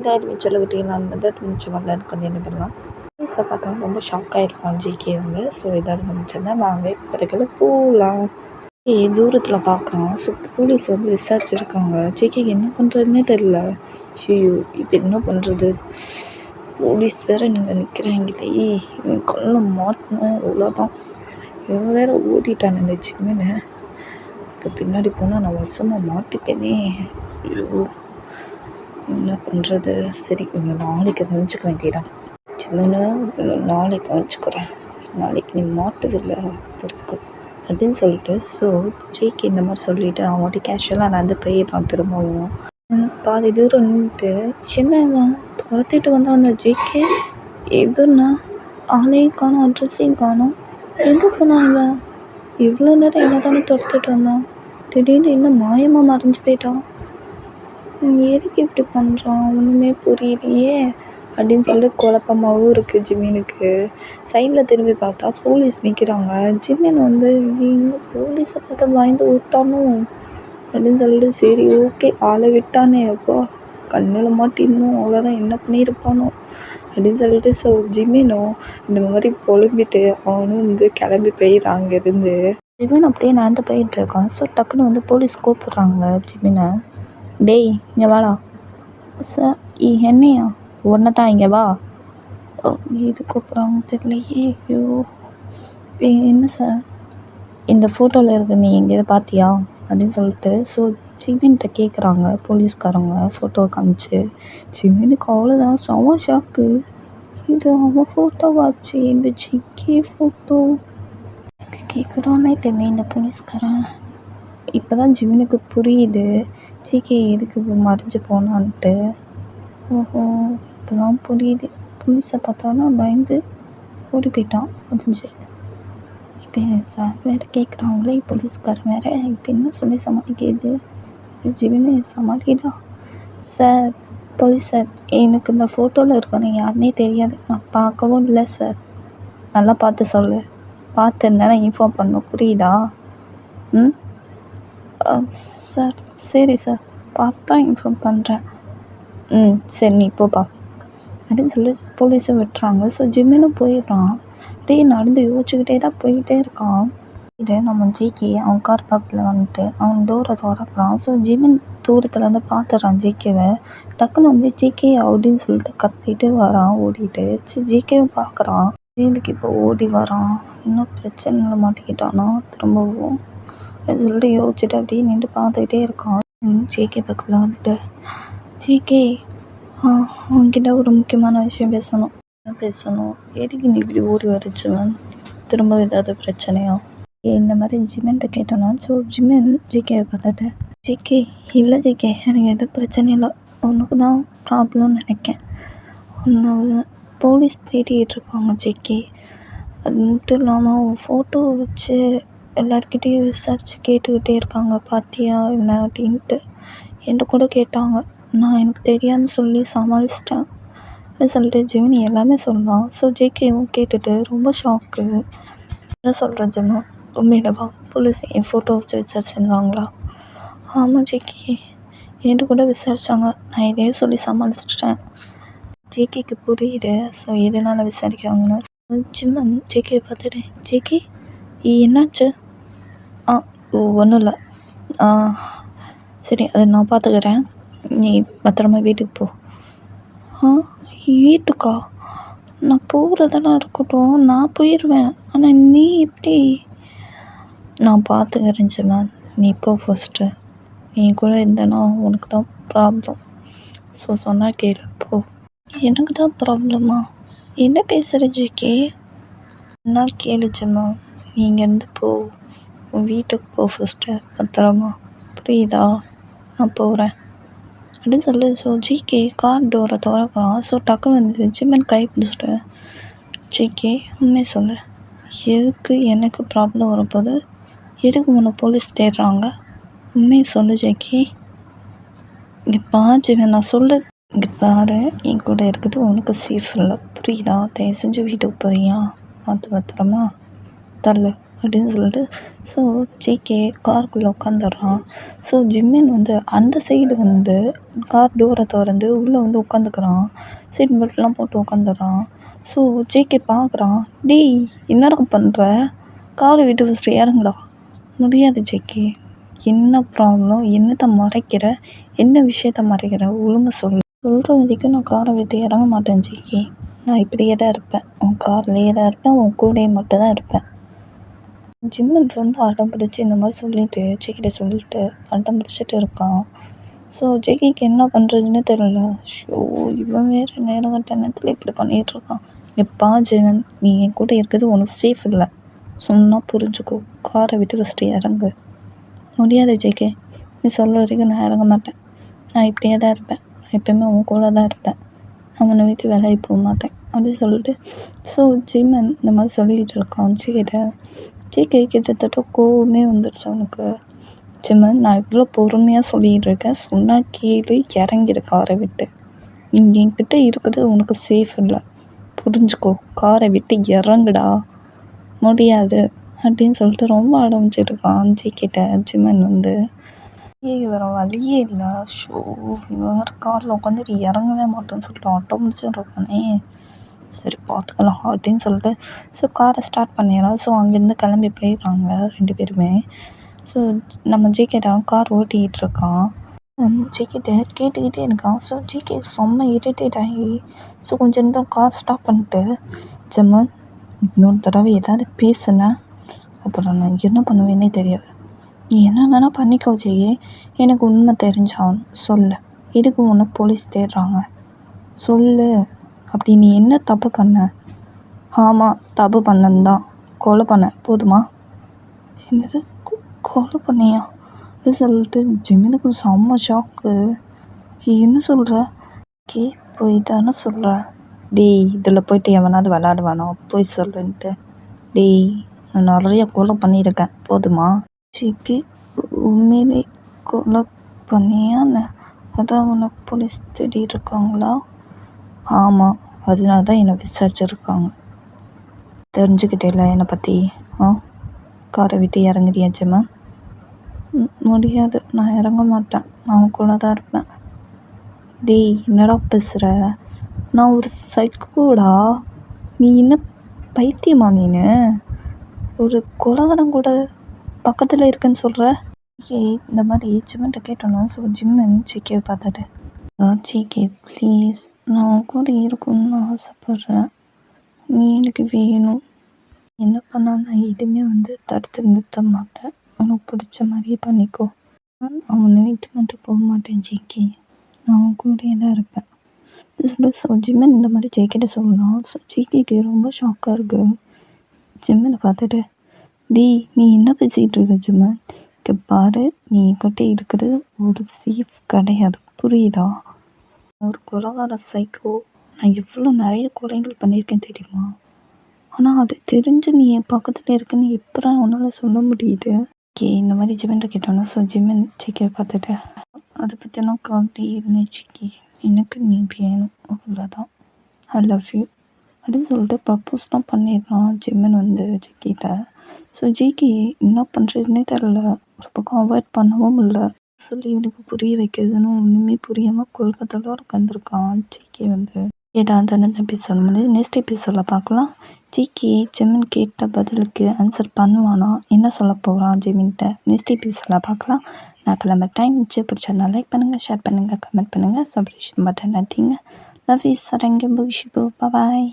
தைரியம் செல்லகுட்டிலாம் தான் மிச்சம் வரலன்னு கொஞ்சம் என்ன பண்ணலாம். நியூஸை பார்த்தா ரொம்ப ஷாக் ஆகிருப்பான் ஜிகே வந்து. ஸோ இதாக முடிச்சதான் வாங்க இப்போதைக்கு போகலாம். தூரத்தில் பார்க்குறான். ஸோ போலீஸ் வந்து விசாரிச்சிருக்காங்க. ஜிகேக்கு என்ன பண்ணுறதுனே தெரில. ஐயோ இப்போ என்ன பண்ணுறது, போலீஸ் வேறு நீங்கள் நிற்கிறாங்களே, இவன் கொல்ல மாட்டணும் அவ்வளோதான். இவன் வேறு ஓடிட்டான் இந்த ஜிம்மினை. இப்போ பின்னாடி போனால் நான் வசமாக மாட்டிப்பேனே. ஐயோ என்ன பண்ணுறது. சரி இவன் நாளைக்கு கவனிச்சிக்க வேண்டியதான். ஜிம்மினை நாளைக்கு கவனிச்சுக்கிறேன், நாளைக்கு நீ மாட்டுவில்லை இருக்கு அப்படின்னு சொல்லிட்டு. ஸோ ஜேகே இந்த மாதிரி சொல்லிவிட்டு அவன்கிட்ட கேஷுவலாக நடந்து போயிடறான். திரும்பவும் பாதி தூரம் நின்றுட்டு என்னவா துரத்திட்டு வந்தான் அந்த ஜேகே. எப்படின்னா ஆளையும் காணும், அட்ரஸையும் காணும், எங்கே போனாங்க? இவ்வளோ நேரம் என்ன தானே துரத்திட்டு வந்தான், திடீர்னு இன்னும் மாயமாக மறைஞ்சு போயிட்டான். எதுக்கு இப்படி பண்ணுறான் ஒன்றுமே புரியலையே அப்படின்னு சொல்லிட்டு குழப்பமாகவும் இருக்குது ஜிம்மினுக்கு. சைடில் திரும்பி பார்த்தா போலீஸ் நிற்கிறாங்க. ஜிம்மின் வந்து இங்கே போலீஸை பார்த்தா பயந்து விட்டானோ அப்படின்னு சொல்லிட்டு சரி ஓகே ஆளை விட்டானே, அப்போ கண்ணில் மாட்டிருந்தோம் அவ்வளோதான், என்ன பண்ணியிருப்பானோ அப்படின்னு சொல்லிட்டு. ஸோ ஜிம்மினும் இந்த மாதிரி புலம்பிட்டு அவனும் வந்து கிளம்பி போயிடான் அங்கேருந்து. ஜிம்மின் அப்படியே நடந்து போயிட்டுருக்கான். ஸோ டக்குன்னு வந்து போலீஸ் கூப்பிட்றாங்க ஜிம்மினை. டேய் இங்கே வாடா. சார் என்னையா? ஒன்றை தான் இங்கே வா. இது கூப்பிட்றாங்க தெரியலையே. ஐயோ என்ன சார் இந்த ஃபோட்டோவில் இருக்கு, நீ எங்கேயாவது பார்த்தியா அப்படின்னு சொல்லிட்டு. ஸோ ஜிம்மின்கிட்ட கேட்குறாங்க போலீஸ்காரங்க ஃபோட்டோவை காமிச்சு. ஜிம்மினுக்கு அவ்வளோதான், செம ஷாக்கு. இது அவன் ஃபோட்டோவாச்சு, இந்த ஜிகே ஃபோட்டோ கேட்குறானே தெரியல இந்த போலீஸ்காரன். இப்போ தான் ஜிம்மினுக்கு புரியுது ஜிகே எதுக்கு மறைஞ்சு போனான்ட்டு. ஓஹோ இப்போ தான் புரியுது. போலீஸை பார்த்தோன்னா பயந்து ஓடி போயிட்டான் முடிஞ்சு. இப்போ சார் வேறு கேட்குறாங்களே போலீஸ்காரன் வேறு. இப்போ என்ன சொல்லி சமாளிக்கிறது? ஜிம்மினு சமாளிடா. சார் போலீஸ் சார், எனக்கு இந்த ஃபோட்டோவில் இருக்கணும் யாருன்னே தெரியாது, நான் பார்க்கவும் இல்லை சார், நல்லா பார்த்து சொல்லு, பார்த்துருந்தேன் நான் இன்ஃபார்ம் பண்ணணும் புரியுதா? ம் சார் சரி சார் பார்த்தா இன்ஃபார்ம் பண்ணுறேன். சரி நீ போப்பா அப்படின்னு சொல்லி போலீஸும் விட்டுறாங்க. ஸோ ஜிம்மினும் போயிடுறான். அப்படியே நடந்து யோசிச்சுக்கிட்டே தான் போய்கிட்டே இருக்கான். இது நம்ம ஜிகே அவன் கார் பக்கத்தில் வந்துட்டு அவன் டோரை திறக்கிறான். ஸோ ஜிம்மின் தூரத்தில் வந்து பார்த்துட்றான் ஜிகேவை. டக்குன்னு வந்து ஜிகே அப்படின்னு சொல்லிட்டு கத்திட்டு வரான் ஓடிட்டு. சரி ஜிகேவும் பார்க்குறான், இதுக்கு இப்போ ஓடி வரான், இன்னும் பிரச்சனையில் மாட்டிக்கிட்டானா திரும்பவும் அப்படின்னு சொல்லிட்டு யோசிச்சுட்டு அப்படியே நின்று பார்த்துக்கிட்டே இருக்கான். ஜிகே பக்கத்தில் வந்துட்டு ஜிகே அவன்கிட்ட ஒரு முக்கியமான விஷயம் பேசணும். என்ன பேசணும்? எதுக்கு நீ இப்படி ஓடி வரைச்சுவன்? திரும்ப ஏதாவது பிரச்சனையா இந்த மாதிரி ஜிம்மின்கிட்ட கேட்டோன்னா. ஸோ ஜிம்மின் ஜிகேவை பார்த்துட்டு ஜிகே இல்லை ஜிகே எனக்கு எதுவும் பிரச்சனை இல்லை, உனக்கு தான் ப்ராப்ளம்னு நினைக்கேன். ஒன்று போலீஸ் தேடிக்கிட்டு இருக்காங்க ஜிகே. அது மட்டும் இல்லாமல் உன் ஃபோட்டோ வச்சு எல்லாருக்கிட்டேயும் விசாரித்து கேட்டுக்கிட்டே இருக்காங்க, பார்த்தியா என்ன அப்படின்ட்டு என்கிட்ட கூட கேட்டாங்க. நான் எனக்கு தெரியாதுன்னு சொல்லி சமாளிச்சிட்டேன் அப்படின்னு சொல்லிட்டு ஜிம்மினி எல்லாமே சொன்னான். ஸோ ஜேகேவும் கேட்டுட்டு ரொம்ப ஷாக்கு. என்ன சொல்கிறேன் ஜிம்மு, உண்மையிலவா போலீஸ் என் ஃபோட்டோ வச்சு விசாரிச்சிருந்தாங்களா? ஆமாம் ஜேகே என்கிட்ட கூட விசாரித்தாங்க, நான் இதையும் சொல்லி சமாளிச்சிட்டேன். ஜேகேக்கு புரியுது ஸோ எதனால் விசாரிக்கிறாங்கன்னு. ஜிம்மன் ஜேகே பார்த்துட்டு ஜேகே என்னாச்சு? ஒன்றும் இல்லை, சரி அது நான் பார்த்துக்கிறேன், நீ பத்திரமா வீட்டுக்கு போ. வீட்டுக்கா? நான் போகிறதெல்லாம் இருக்கட்டும், நான் போயிடுவேன், ஆனால் நீ எப்படி? நான் பார்த்துக்கிறேன் ஜிம்மன், நீ போ ஃபஸ்ட்டு, நீ கூட இருந்தேன்னா உனக்கு தான் ப்ராப்ளம். ஸோ சொன்னால் கேளு போ. எனக்கு தான் ப்ராப்ளமா? என்ன பேசுகிற ஜிகே? என்ன கேளு ஜிம்மன், நீ இங்கேருந்து போ, உன் வீட்டுக்கு போ ஃபஸ்ட்டு பத்திரமா, புரியுதா? நான் போகிறேன் அப்படின்னு சொல்லி. ஸோ ஜிகே கார் டோரை திறக்கிறான். ஸோ டக்குன்னு வந்து ஜிம்மன் கை பிடிச்சிட்டு ஜிகே உண்மையை சொல்லு, எதுக்கு எனக்கு ப்ராப்ளம் வரும்போது எதுக்கு உன்னை போலீஸ் தேடுறாங்க? உண்மையை சொல்லு ஜிகே. இங்கே பாரு ஜிம்மன், நான் சொல்லு, இங்கே பாரு, என் கூட இருக்குது உனக்கு சேஃப் இல்லை புரியுதா? தயவு செஞ்சு வீட்டுக்கு போறியா? பார்த்து பத்திரமா தள்ளு அப்படின்னு சொல்லிட்டு ஸோ ஜேகே காருக்குள்ளே உட்காந்துடுறான். ஸோ ஜிம்மின் வந்து அந்த சைடு வந்து கார் டோரை திறந்து உள்ளே வந்து உட்காந்துக்கிறான். சீட் பெல்ட்லாம் போட்டு உட்காந்துடுறான். ஸோ ஜேகே பார்க்குறான். டேய் என்னடா பண்ணுற, காரை விட்டு ஃபஸ்ட்டு இறங்குடா. முடியாது ஜேகே, என்ன ப்ராப்ளம், என்னத்தை மறைக்கிற, என்ன விஷயத்த மறைக்கிற, ஒழுங்கா சொல்லு. சொல்கிற வரைக்கும் நான் காரை விட்டு இறங்க மாட்டேன் ஜேகே. நான் இப்படியே தான் இருப்பேன், உன் கார்லேயே தான் இருப்பேன், உன் கூடயே மட்டும் தான் இருப்பேன். ஜிம்மன் ரொம்ப அடம் பிடிச்சி இந்த மாதிரி சொல்லிட்டு ஜேகிட்ட சொல்லிட்டு அடம் பிடிச்சிட்டு இருக்கான். ஸோ ஜேகிக்கு என்ன பண்ணுறதுன்னு தெரியல. ஷோ, இவன் வேறு நேரங்கட்ட நேரத்தில் இப்படி பண்ணிகிட்ருக்கான். எப்பா ஜீவன், நீ என் கூட இருக்கிறது உனக்கு சேஃப் இல்லை, சொன்னால் புரிஞ்சுக்கோ. காரை விட்டு ஃபஸ்ட்டு இறங்கு. முடியாது ஜேகே, நீ சொல்ல வரைக்கும் நான் இறங்க மாட்டேன். நான் இப்படியே தான் இருப்பேன், நான் எப்போயுமே உன் கூட தான் இருப்பேன், நான் உன்னை விட்டு வேலையை போக மாட்டேன் அப்படின்னு சொல்லிட்டு ஸோ ஜிம்மன் இந்த மாதிரி சொல்லிக்கிட்டு இருக்கான் ஜேகிட்ட. ஜேகே கிட்டத்தட்ட கோவமே வந்துடுச்சு அவனுக்கு. ஜிம்மன், நான் இவ்வளோ பொறுமையாக சொல்லிகிட்டு இருக்கேன், சொன்னால் கீழே இறங்கிடு காரை விட்டு. நீ என்கிட்ட இருக்கிறது உனக்கு சேஃப் இல்லை, புரிஞ்சுக்கோ. காரை விட்டு இறங்குடா. முடியாது அப்படின்னு சொல்லிட்டு ரொம்ப ஆரம்பிச்சிட்டு இருக்கான் ஜேகிட்ட ஜிம்மன் வந்து. வேறு வழியே இல்லை. ஷோ, வேறு காரில் உட்காந்துட்டு இறங்கவே மாட்டேன்னு சொல்லிட்டு ஆட்டோ முடிச்சுட்டு இருக்கானே. சரி பார்த்துக்கலாம் அப்படின்னு சொல்லிட்டு ஸோ காரை ஸ்டார்ட் பண்ணிடுறான். ஸோ அங்கேருந்து கிளம்பி போயிடுறாங்க 2 பேருமே. ஸோ நம்ம ஜேகே தான் கார் ஓட்டிக்கிட்டு இருக்கான். ஜேகிட்ட கேட்டுக்கிட்டே இருக்கான். ஸோ ஜேகே செம்ம இரிட்டேட் ஆகி ஸோ கொஞ்சம் நேரம் கார் ஸ்டாப் பண்ணிட்டு, ஜிம்மன், இன்னொரு தடவை ஏதாவது பேசுனேன் அப்புறம் நான் என்ன பண்ணுவேன்னே தெரியாது. நீ என்ன வேணால் பண்ணிக்கோ ஜெயே, எனக்கு உண்மை தெரிஞ்சான் சொல்லு. எதுக்கு உன்னை போலீஸ் தேடுறாங்க சொல்லு. அப்படி நீ என்ன தப்பு பண்ண? ஆமாம், தப்பு பண்ணது தான், கொலை பண்ண, போதுமா? என்னது, கொலை பண்ணியா அப்படின்னு சொல்லிட்டு ஜிம்மினுக்கு செம்ம ஷாக்கு. என்ன சொல்கிற? கே, போய் தானே சொல்கிற. டேய், இதில் போய்ட்டு எவனாவது விளாடுவானோ, போய் சொல்லுன்ட்டு. டேய், நான் நிறைய கொலை பண்ணியிருக்கேன், போதுமா? ஜிகே, உண்மையிலே கொலை பண்ணியான்னு? அதான் உன்னை போலீஸ் தேடி இருக்காங்களா? ஆமாம், அதனால தான் என்னை விசாரிச்சுருக்காங்க. தெரிஞ்சுக்கிட்டேல என்னை பற்றி. காரை விட்டு இறங்குறியா ஜிம்மன்? முடியாது, நான் இறங்க மாட்டேன், நான் கூட தான் இருப்பேன். டேய், என்னடா பேசுகிற? நான் ஒரு சைக்கோடா. நீ என்ன பைத்தியமா நீனு? ஒரு கொலகாரம் கூட பக்கத்தில் இருக்குன்னு சொல்கிற. இந்த மாதிரி ஜிம்மன்ட்ட கேட்டோன்னா ஸோ ஜிம்மன் ஜேகேவை பார்த்துட்டு, ஜேகே ப்ளீஸ், நான் உன் கூட இருக்கணும்னு ஆசைப்பட்றேன், நீ எனக்கு வேணும். என்ன பண்ணால் நான் எதுவுமே வந்து தடுத்து நிறுத்த மாட்டேன், உனக்கு பிடிச்ச மாதிரியே பண்ணிக்கோ. அவனை விட்டு மட்டும் போக மாட்டேன் ஜேகே, நான் அவன் கூடயே தான் இருப்பேன் சொல்லி ஸோ ஜிம்மன் இந்த மாதிரி ஜேகிட்ட சொல்லலாம். ஸோ ஜேகேக்கு ரொம்ப ஷாக்காக இருக்கு. ஜிம்மனை பார்த்துட்டு, டேய், நீ என்ன பேசிகிட்டு இருக்க ஜிம்மன்? இங்கே பாரு, நீ கிட்டே இருக்கிறது ஒரு சேஃப் கிடையாது, புரியுதா? ஒரு கொலைகார சைக்கோ. நான் எவ்வளோ நிறைய கொலைகள் பண்ணியிருக்கேன் தெரியுமா? ஆனால் அது தெரிஞ்சு நீ என் பக்கத்தில் இருக்குன்னு எப்போ உன்னால் சொல்ல முடியுது? இந்த மாதிரி ஜிம்மன்ட்ட கேட்டோன்னா ஸோ ஜிம்மன் ஜேகேவை பார்த்துட்டு, அதை பற்றிலாம் கவலை இல்லை ஜேகே, எனக்கு நீ வேணும், அவ்வளோதான், ஐ லவ் யூ அப்படின்னு சொல்லிட்டு ப்ரப்போஸ்லாம் பண்ணிடுறான் ஜிம்மன் வந்து ஜேகிட்ட. ஸோ ஜேகே என்ன பண்ணுறதுன்னே தெரில, ஒரு பக்கம் அவாய்ட் பண்ணவும் இல்லை, சொல்லி இவனுக்கு புரிய வைக்கிறதுன்னு ஒன்றுமே புரியாமல் கொள்கத்தோட உட்காந்துருக்கான் ஜேகே வந்து. கேட்டால் தானே எபிசோட் முடியுது. நெக்ஸ்ட் எபிசோடில் பார்க்கலாம். ஜேகே ஜிம்மன் கேட்ட பதிலுக்கு ஆன்சர் பண்ணுவானா, என்ன சொல்ல போகிறான் ஜிம்மின்கிட்ட, நெக்ஸ்ட் எபிசோடில் பார்க்கலாம். நான் கிளம்ப டைம் வச்சு பிடிச்சதுனா லைக் பண்ணுங்கள், ஷேர் பண்ணுங்கள், கமெண்ட் பண்ணுங்கள், சப்ஸ்கிரிப்ஷன் பட்டன் அடிங்க. லவ் இஸ் சரங்க புஷிபு, பாய்.